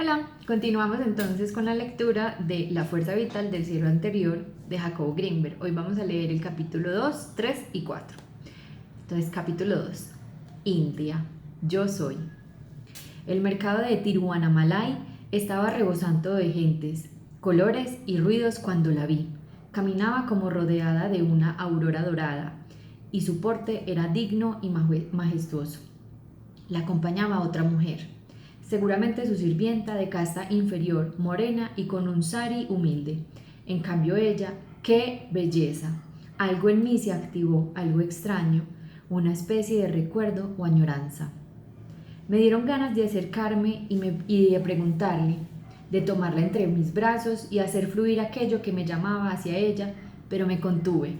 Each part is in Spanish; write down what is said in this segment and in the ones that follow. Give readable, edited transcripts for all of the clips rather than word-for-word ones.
Hola, continuamos entonces con la lectura de La fuerza vital del cielo anterior de Jacobo Greenberg. Hoy vamos a leer el capítulo 2, 3 y 4. Entonces, capítulo 2. India, yo soy. El mercado de Tiruvannamalai estaba rebosando de gentes, colores y ruidos cuando la vi. Caminaba como rodeada de una aurora dorada y su porte era digno y majestuoso. La acompañaba otra mujer, seguramente su sirvienta de casta inferior, morena y con un sari humilde. En cambio ella, ¡qué belleza! Algo en mí se activó, algo extraño, una especie de recuerdo o añoranza. Me dieron ganas de acercarme y de preguntarle, de tomarla entre mis brazos y hacer fluir aquello que me llamaba hacia ella, pero me contuve.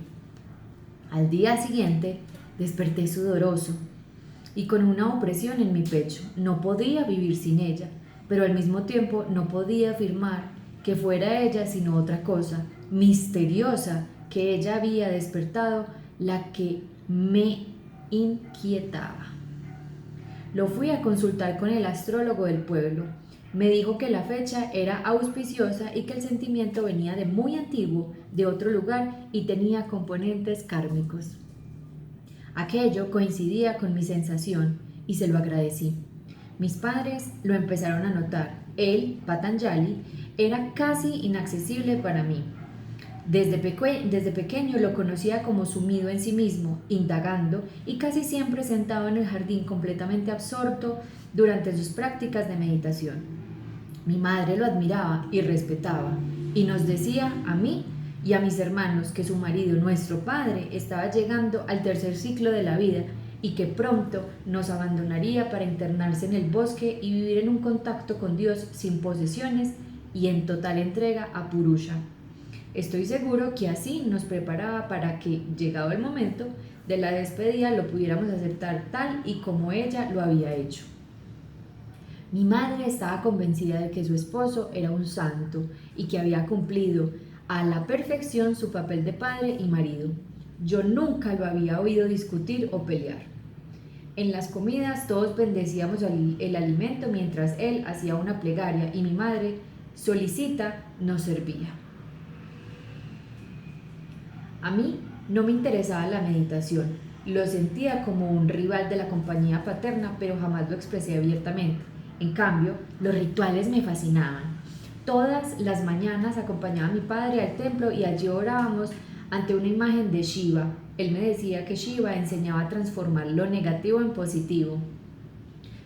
Al día siguiente desperté sudoroso y con una opresión en mi pecho. No podía vivir sin ella, pero al mismo tiempo no podía afirmar que fuera ella sino otra cosa, misteriosa, que ella había despertado, la que me inquietaba. Lo fui a consultar con el astrólogo del pueblo. Me dijo que la fecha era auspiciosa y que el sentimiento venía de muy antiguo, de otro lugar y tenía componentes kármicos. Aquello coincidía con mi sensación y se lo agradecí. Mis padres lo empezaron a notar. Él, Patanjali, era casi inaccesible para mí. Desde pequeño lo conocía como sumido en sí mismo, indagando y casi siempre sentado en el jardín completamente absorto durante sus prácticas de meditación. Mi madre lo admiraba y respetaba y nos decía a mí y a mis hermanos que su marido, nuestro padre, estaba llegando al tercer ciclo de la vida y que pronto nos abandonaría para internarse en el bosque y vivir en un contacto con Dios sin posesiones y en total entrega a Purusha. Estoy seguro que así nos preparaba para que, llegado el momento de la despedida, lo pudiéramos aceptar tal y como ella lo había hecho. Mi madre estaba convencida de que su esposo era un santo y que había cumplido a la perfección su papel de padre y marido. Yo nunca lo había oído discutir o pelear. En las comidas todos bendecíamos el alimento mientras él hacía una plegaria y mi madre, solícita, nos servía. A mí no me interesaba la meditación, lo sentía como un rival de la compañía paterna, pero jamás lo expresé abiertamente. En cambio, los rituales me fascinaban. Todas las mañanas acompañaba a mi padre al templo y allí orábamos ante una imagen de Shiva. Él me decía que Shiva enseñaba a transformar lo negativo en positivo,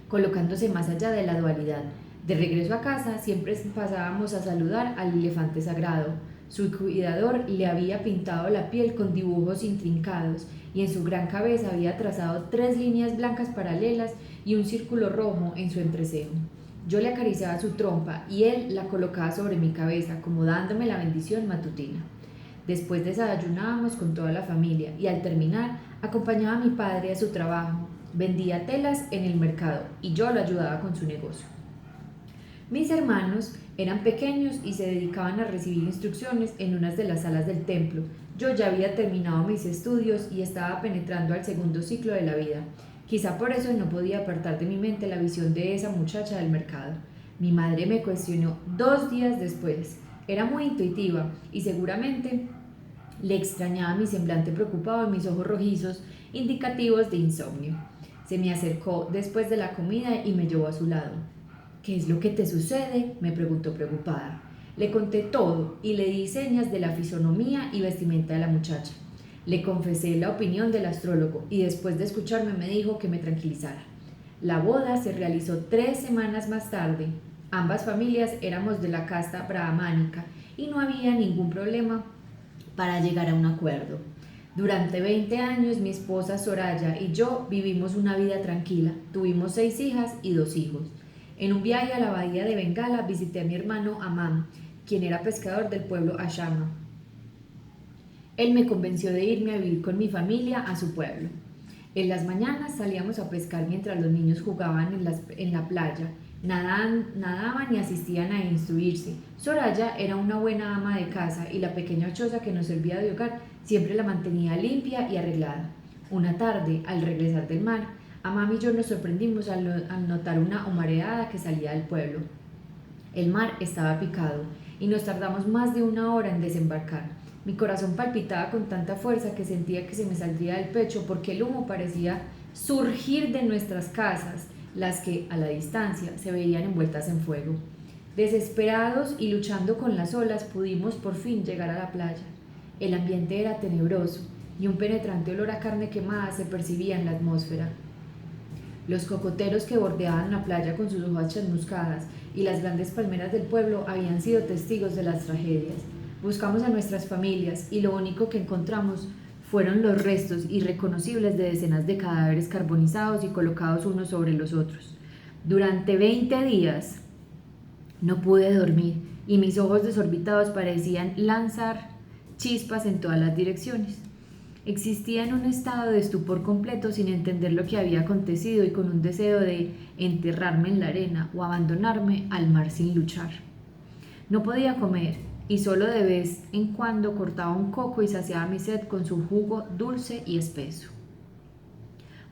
colocándose más allá de la dualidad. De regreso a casa siempre pasábamos a saludar al elefante sagrado. Su cuidador le había pintado la piel con dibujos intrincados y en su gran cabeza había trazado 3 líneas blancas paralelas y un círculo rojo en su entrecejo. Yo le acariciaba su trompa y él la colocaba sobre mi cabeza, como dándome la bendición matutina. Después desayunábamos con toda la familia y al terminar acompañaba a mi padre a su trabajo. Vendía telas en el mercado y yo lo ayudaba con su negocio. Mis hermanos eran pequeños y se dedicaban a recibir instrucciones en unas de las salas del templo. Yo ya había terminado mis estudios y estaba penetrando al segundo ciclo de la vida. Quizá por eso no podía apartar de mi mente la visión de esa muchacha del mercado. Mi madre me cuestionó 2 días después. Era muy intuitiva y seguramente le extrañaba mi semblante preocupado y mis ojos rojizos, indicativos de insomnio. Se me acercó después de la comida y me llevó a su lado. ¿Qué es lo que te sucede?, me preguntó preocupada. Le conté todo y le di señas de la fisonomía y vestimenta de la muchacha. Le confesé la opinión del astrólogo y después de escucharme me dijo que me tranquilizara. La boda se realizó 3 semanas más tarde. Ambas familias éramos de la casta brahmánica y no había ningún problema para llegar a un acuerdo. Durante 20 años mi esposa Soraya y yo vivimos una vida tranquila. Tuvimos 6 hijas y 2 hijos. En un viaje a la bahía de Bengala visité a mi hermano Amam, quien era pescador del pueblo Ashama. Él me convenció de irme a vivir con mi familia a su pueblo. En las mañanas salíamos a pescar mientras los niños jugaban en la playa, nadaban y asistían a instruirse. Soraya era una buena ama de casa y la pequeña choza que nos servía de hogar siempre la mantenía limpia y arreglada. Una tarde, al regresar del mar, Amam y yo nos sorprendimos al notar una humareada que salía del pueblo. El mar estaba picado y nos tardamos más de 1 hora en desembarcar. Mi corazón palpitaba con tanta fuerza que sentía que se me saldría del pecho porque el humo parecía surgir de nuestras casas, las que, a la distancia, se veían envueltas en fuego. Desesperados y luchando con las olas, pudimos por fin llegar a la playa. El ambiente era tenebroso y un penetrante olor a carne quemada se percibía en la atmósfera. Los cocoteros que bordeaban la playa con sus hojas chamuscadas y las grandes palmeras del pueblo habían sido testigos de las tragedias. Buscamos a nuestras familias y lo único que encontramos fueron los restos irreconocibles de decenas de cadáveres carbonizados y colocados unos sobre los otros. Durante 20 días no pude dormir y mis ojos desorbitados parecían lanzar chispas en todas las direcciones. Existía en un estado de estupor completo sin entender lo que había acontecido y con un deseo de enterrarme en la arena o abandonarme al mar sin luchar. No podía comer y solo de vez en cuando cortaba un coco y saciaba mi sed con su jugo dulce y espeso.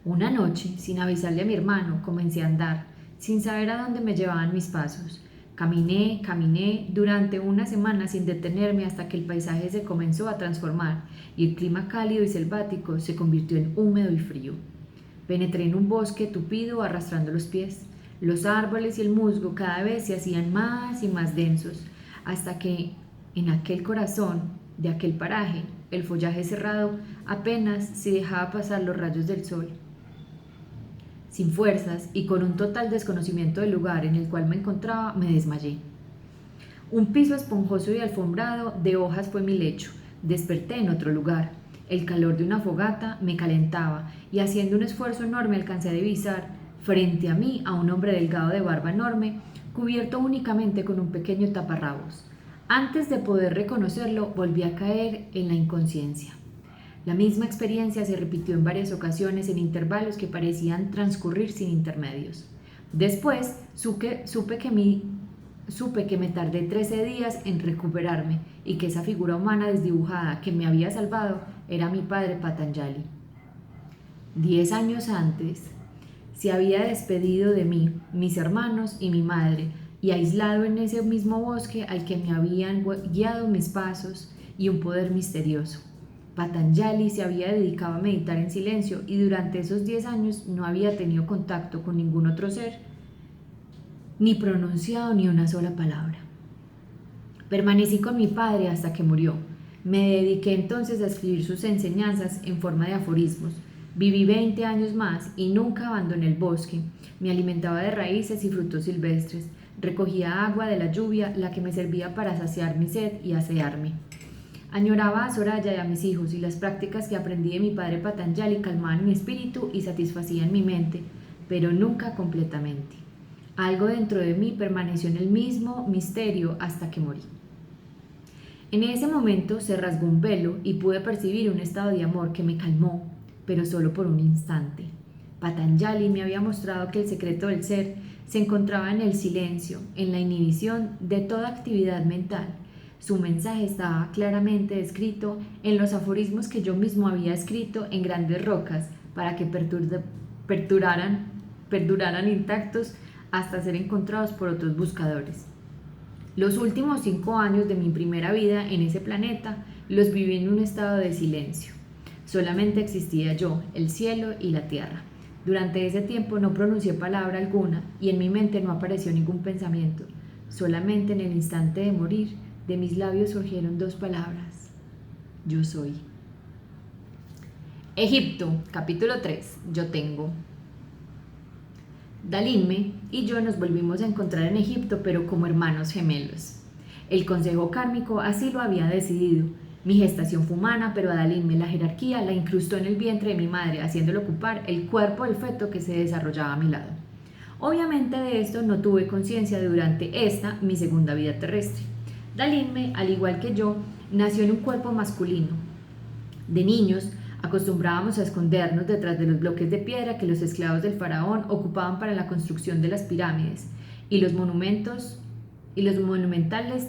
Una noche, sin avisarle a mi hermano, comencé a andar, sin saber a dónde me llevaban mis pasos. Caminé durante una semana sin detenerme hasta que el paisaje se comenzó a transformar y el clima cálido y selvático se convirtió en húmedo y frío. Penetré en un bosque tupido arrastrando los pies. Los árboles y el musgo cada vez se hacían más y más densos, hasta que en aquel corazón de aquel paraje, el follaje cerrado apenas si dejaba pasar los rayos del sol. Sin fuerzas y con un total desconocimiento del lugar en el cual me encontraba, me desmayé. Un piso esponjoso y alfombrado de hojas fue mi lecho. Desperté en otro lugar. El calor de una fogata me calentaba y haciendo un esfuerzo enorme alcancé a divisar frente a mí a un hombre delgado de barba enorme, cubierto únicamente con un pequeño taparrabos. Antes de poder reconocerlo, volví a caer en la inconsciencia. La misma experiencia se repitió en varias ocasiones en intervalos que parecían transcurrir sin intermedios. Después supe que me tardé 13 días en recuperarme y que esa figura humana desdibujada que me había salvado era mi padre Patanjali. 10 años antes se había despedido de mí, mis hermanos y mi madre, y aislado en ese mismo bosque al que me habían guiado mis pasos y un poder misterioso. Patanjali se había dedicado a meditar en silencio y durante esos 10 años no había tenido contacto con ningún otro ser, ni pronunciado ni una sola palabra. Permanecí con mi padre hasta que murió. Me dediqué entonces a escribir sus enseñanzas en forma de aforismos. Viví 20 años más y nunca abandoné el bosque. Me alimentaba de raíces y frutos silvestres. Recogía agua de la lluvia, la que me servía para saciar mi sed y asearme. Añoraba a Soraya y a mis hijos, y las prácticas que aprendí de mi padre Patanjali calmaban mi espíritu y satisfacían mi mente, pero nunca completamente. Algo dentro de mí permaneció en el mismo misterio hasta que morí. En ese momento se rasgó un velo y pude percibir un estado de amor que me calmó, pero solo por un instante. Patanjali me había mostrado que el secreto del ser se encontraba en el silencio, en la inhibición de toda actividad mental. Su mensaje estaba claramente descrito en los aforismos que yo mismo había escrito en grandes rocas para que perduraran intactos hasta ser encontrados por otros buscadores. Los últimos 5 años de mi primera vida en ese planeta los viví en un estado de silencio. Solamente existía yo, el cielo y la tierra. Durante ese tiempo no pronuncié palabra alguna y en mi mente no apareció ningún pensamiento. Solamente en el instante de morir, de mis labios surgieron 2 palabras: yo soy. Egipto, capítulo 3. Yo tengo. Dalinme y yo nos volvimos a encontrar en Egipto, pero como hermanos gemelos. El consejo kármico así lo había decidido. Mi gestación fue humana, pero a Dalinme la jerarquía la incrustó en el vientre de mi madre, haciéndole ocupar el cuerpo del feto que se desarrollaba a mi lado. Obviamente de esto no tuve conciencia durante esta, mi segunda vida terrestre. Dalinme, al igual que yo, nació en un cuerpo masculino. De niños, acostumbrábamos a escondernos detrás de los bloques de piedra que los esclavos del faraón ocupaban para la construcción de las pirámides y los monumentales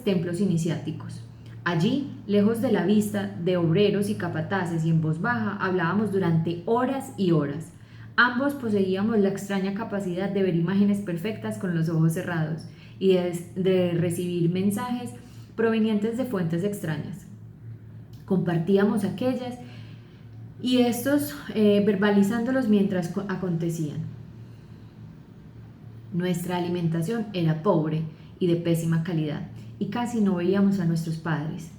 templos iniciáticos. Allí, lejos de la vista de obreros y capataces y en voz baja, hablábamos durante horas y horas. Ambos poseíamos la extraña capacidad de ver imágenes perfectas con los ojos cerrados y de recibir mensajes provenientes de fuentes extrañas. Compartíamos aquellas y estos verbalizándolos mientras acontecían. Nuestra alimentación era pobre y de pésima calidad y casi no veíamos a nuestros padres,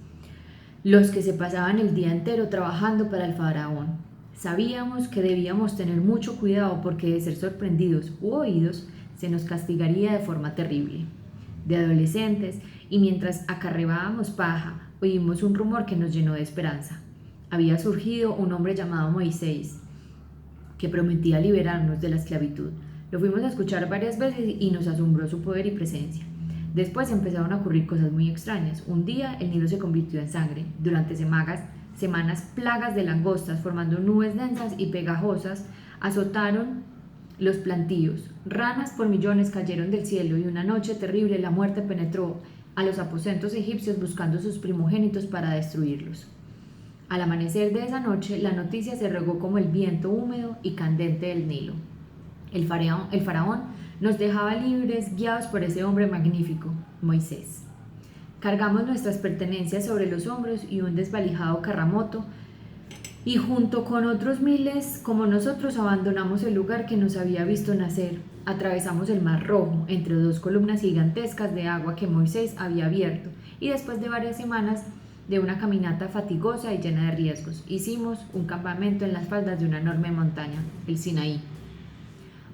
los que se pasaban el día entero trabajando para el faraón. Sabíamos que debíamos tener mucho cuidado porque de ser sorprendidos u oídos se nos castigaría de forma terrible. De adolescentes, y mientras acarreábamos paja, oímos un rumor que nos llenó de esperanza. Había surgido un hombre llamado Moisés, que prometía liberarnos de la esclavitud. Lo fuimos a escuchar varias veces y nos asombró su poder y presencia. Después empezaron a ocurrir cosas muy extrañas. Un día el Nilo se convirtió en sangre. Durante semanas plagas de langostas formando nubes densas y pegajosas azotaron los plantíos. Ranas por millones cayeron del cielo y una noche terrible la muerte penetró a los aposentos egipcios buscando sus primogénitos para destruirlos. Al amanecer de esa noche la noticia se regó como el viento húmedo y candente del Nilo. El faraón nos dejaba libres, guiados por ese hombre magnífico, Moisés. Cargamos nuestras pertenencias sobre los hombros y un desvalijado carramoto, y junto con otros miles como nosotros abandonamos el lugar que nos había visto nacer. Atravesamos el Mar Rojo entre dos columnas gigantescas de agua que Moisés había abierto, y después de varias semanas de una caminata fatigosa y llena de riesgos, hicimos un campamento en las faldas de una enorme montaña, el Sinaí.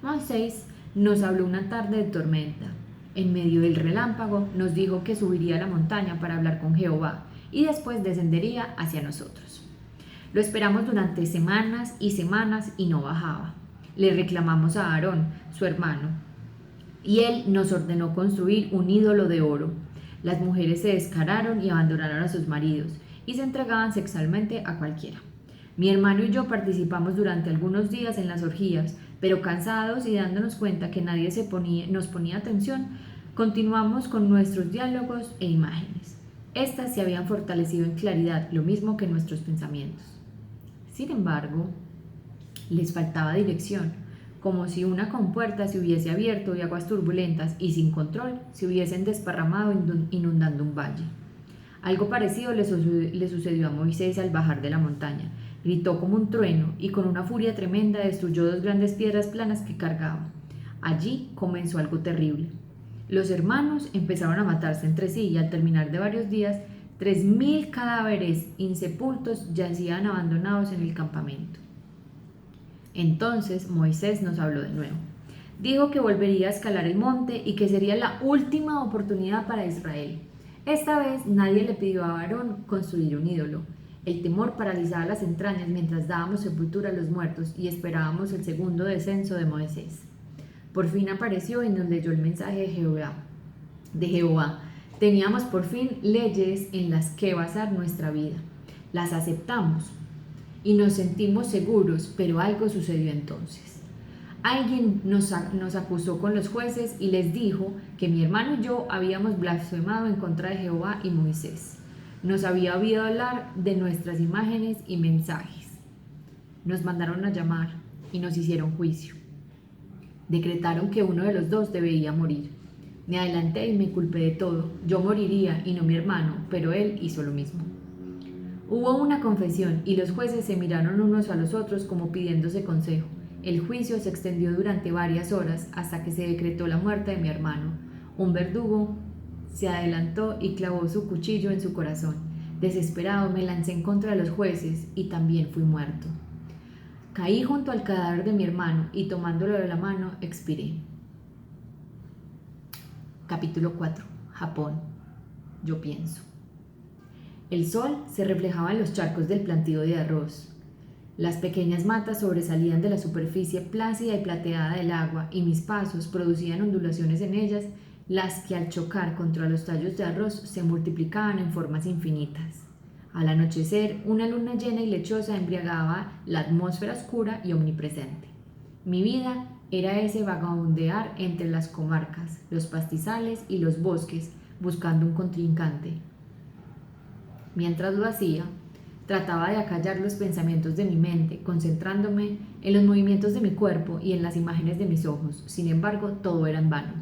Moisés nos habló una tarde de tormenta. En medio del relámpago nos dijo que subiría a la montaña para hablar con Jehová y después descendería hacia nosotros. Lo esperamos durante semanas y semanas y no bajaba. Le reclamamos a Aarón, su hermano, y él nos ordenó construir un ídolo de oro. Las mujeres se descararon y abandonaron a sus maridos y se entregaban sexualmente a cualquiera. Mi hermano y yo participamos durante algunos días en las orgías, pero cansados y dándonos cuenta que nadie nos ponía atención, continuamos con nuestros diálogos e imágenes. Estas se habían fortalecido en claridad, lo mismo que nuestros pensamientos. Sin embargo, les faltaba dirección, como si una compuerta se hubiese abierto y aguas turbulentas y sin control se hubiesen desparramado inundando un valle. Algo parecido le sucedió a Moisés al bajar de la montaña. Gritó como un trueno y con una furia tremenda destruyó dos grandes piedras planas que cargaba. Allí comenzó algo terrible. Los hermanos empezaron a matarse entre sí y al terminar de varios días, 3000 cadáveres insepultos yacían abandonados en el campamento. Entonces Moisés nos habló de nuevo. Dijo que volvería a escalar el monte y que sería la última oportunidad para Israel. Esta vez nadie le pidió a Aarón construir un ídolo. El temor paralizaba las entrañas mientras dábamos sepultura a los muertos y esperábamos el segundo descenso de Moisés. Por fin apareció y nos leyó el mensaje de Jehová. Teníamos por fin leyes en las que basar nuestra vida. Las aceptamos y nos sentimos seguros, pero algo sucedió entonces. Alguien nos acusó con los jueces y les dijo que mi hermano y yo habíamos blasfemado en contra de Jehová y Moisés. Nos había oído hablar de nuestras imágenes y mensajes. Nos mandaron a llamar y nos hicieron juicio. Decretaron que uno de los dos debía morir. Me adelanté y me culpé de todo. Yo moriría y no mi hermano, pero él hizo lo mismo. Hubo una confesión y los jueces se miraron unos a los otros como pidiéndose consejo. El juicio se extendió durante varias horas hasta que se decretó la muerte de mi hermano. Un verdugo se adelantó y clavó su cuchillo en su corazón. Desesperado me lancé en contra de los jueces y también fui muerto. Caí junto al cadáver de mi hermano y tomándolo de la mano expiré. Capítulo 4. Japón. Yo pienso. El sol se reflejaba en los charcos del plantío de arroz. Las pequeñas matas sobresalían de la superficie plácida y plateada del agua y mis pasos producían ondulaciones en ellas, las que al chocar contra los tallos de arroz se multiplicaban en formas infinitas. Al anochecer, una luna llena y lechosa embriagaba la atmósfera oscura y omnipresente. Mi vida era ese vagabundear entre las comarcas, los pastizales y los bosques, buscando un contrincante. Mientras lo hacía, trataba de acallar los pensamientos de mi mente, concentrándome en los movimientos de mi cuerpo y en las imágenes de mis ojos. Sin embargo, todo era en vano.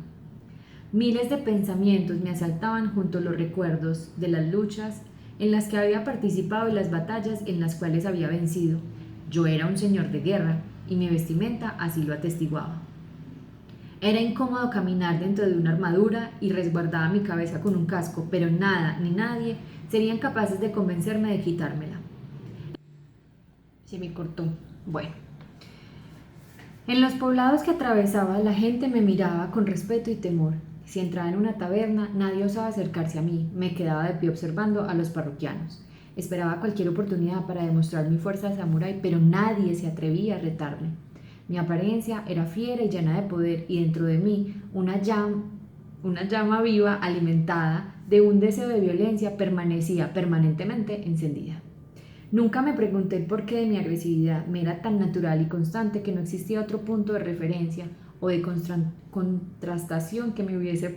Miles de pensamientos me asaltaban junto a los recuerdos de las luchas en las que había participado y las batallas en las cuales había vencido. Yo era un señor de guerra y mi vestimenta así lo atestiguaba. Era incómodo caminar dentro de una armadura y resguardaba mi cabeza con un casco, pero nada ni nadie serían capaces de convencerme de quitármela. Se me cortó. Bueno. En los poblados que atravesaba, la gente me miraba con respeto y temor. Si entraba en una taberna, nadie osaba acercarse a mí. Me quedaba de pie observando a los parroquianos. Esperaba cualquier oportunidad para demostrar mi fuerza de samurái, pero nadie se atrevía a retarme. Mi apariencia era fiera y llena de poder, y dentro de mí una llama viva, alimentada de un deseo de violencia, permanecía permanentemente encendida. Nunca me pregunté el porqué de mi agresividad. Me era tan natural y constante que no existía otro punto de referencia o de contrastación que me hubiese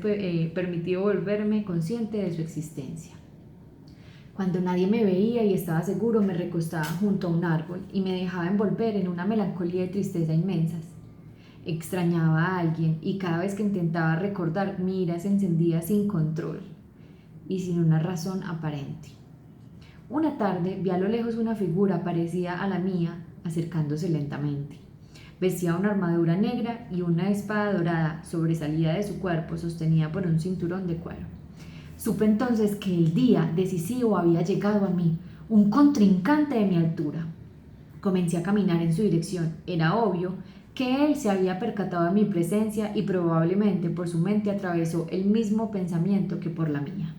permitido volverme consciente de su existencia. Cuando nadie me veía y estaba seguro, me recostaba junto a un árbol y me dejaba envolver en una melancolía y tristeza inmensas. Extrañaba a alguien y cada vez que intentaba recordar, mi ira se encendía sin control y sin una razón aparente. Una tarde vi a lo lejos una figura parecida a la mía acercándose lentamente. Vestía una armadura negra y una espada dorada sobresalía de su cuerpo sostenida por un cinturón de cuero. Supe entonces que el día decisivo había llegado a mí, un contrincante de mi altura. Comencé a caminar en su dirección. Era obvio que él se había percatado de mi presencia y probablemente por su mente atravesó el mismo pensamiento que por la mía.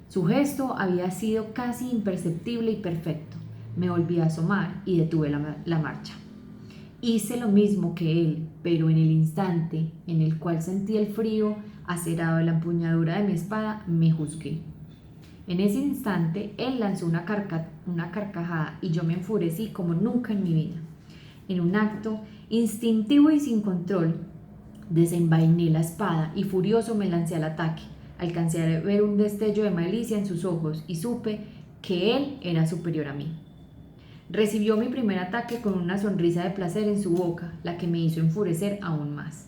Su gesto había sido casi imperceptible y perfecto. Me volví a asomar y detuve la marcha. Hice lo mismo que él, pero en el instante en el cual sentí el frío acerado de la empuñadura de mi espada, me juzgué. En ese instante, él lanzó una carcajada y yo me enfurecí como nunca en mi vida. En un acto instintivo y sin control, desenvainé la espada y furioso me lancé al ataque. Alcancé a ver un destello de malicia en sus ojos y supe que él era superior a mí. Recibió mi primer ataque con una sonrisa de placer en su boca, la que me hizo enfurecer aún más.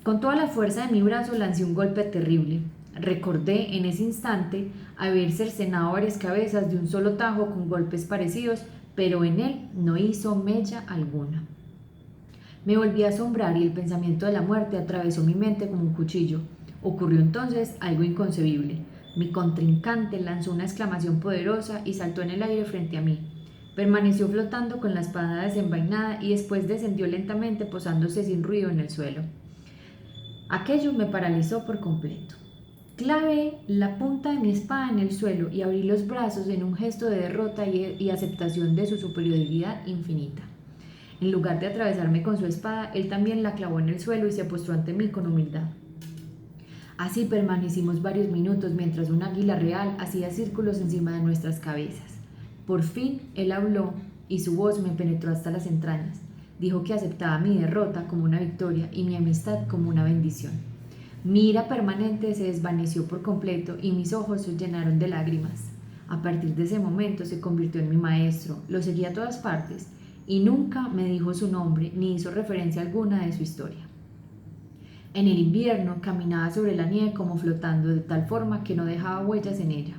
Con toda la fuerza de mi brazo lancé un golpe terrible. Recordé en ese instante haber cercenado varias cabezas de un solo tajo con golpes parecidos, pero en él no hizo mella alguna. Me volví a asombrar y el pensamiento de la muerte atravesó mi mente como un cuchillo. Ocurrió entonces algo inconcebible. Mi contrincante lanzó una exclamación poderosa y saltó en el aire frente a mí. Permaneció flotando con la espada desenvainada y después descendió lentamente posándose sin ruido en el suelo. Aquello me paralizó por completo. Clavé la punta de mi espada en el suelo y abrí los brazos en un gesto de derrota y aceptación de su superioridad infinita. En lugar de atravesarme con su espada, él también la clavó en el suelo y se postró ante mí con humildad. Así permanecimos varios minutos mientras un águila real hacía círculos encima de nuestras cabezas. Por fin él habló y su voz me penetró hasta las entrañas. Dijo que aceptaba mi derrota como una victoria y mi amistad como una bendición. Mi ira permanente se desvaneció por completo y mis ojos se llenaron de lágrimas. A partir de ese momento se convirtió en mi maestro, lo seguí a todas partes y nunca me dijo su nombre ni hizo referencia alguna de su historia. En el invierno caminaba sobre la nieve como flotando de tal forma que no dejaba huellas en ella.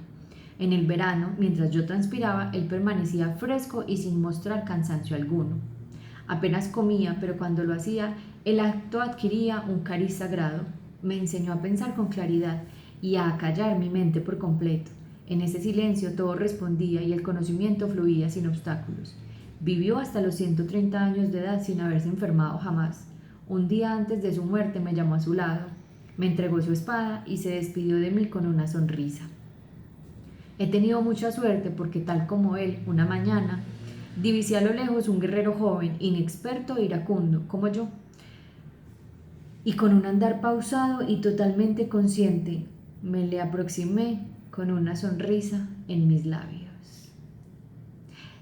En el verano, mientras yo transpiraba, él permanecía fresco y sin mostrar cansancio alguno. Apenas comía, pero cuando lo hacía, el acto adquiría un cariz sagrado. Me enseñó a pensar con claridad y a acallar mi mente por completo. En ese silencio todo respondía y el conocimiento fluía sin obstáculos. Vivió hasta los 130 años de edad sin haberse enfermado jamás. Un día antes de su muerte me llamó a su lado, me entregó su espada y se despidió de mí con una sonrisa. He tenido mucha suerte porque tal como él, una mañana, divisé a lo lejos un guerrero joven, inexperto e iracundo, como yo. Y con un andar pausado y totalmente consciente, me le aproximé con una sonrisa en mis labios.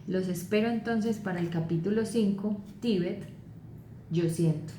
Los espero entonces para el capítulo 5, Tíbet, Yo siento.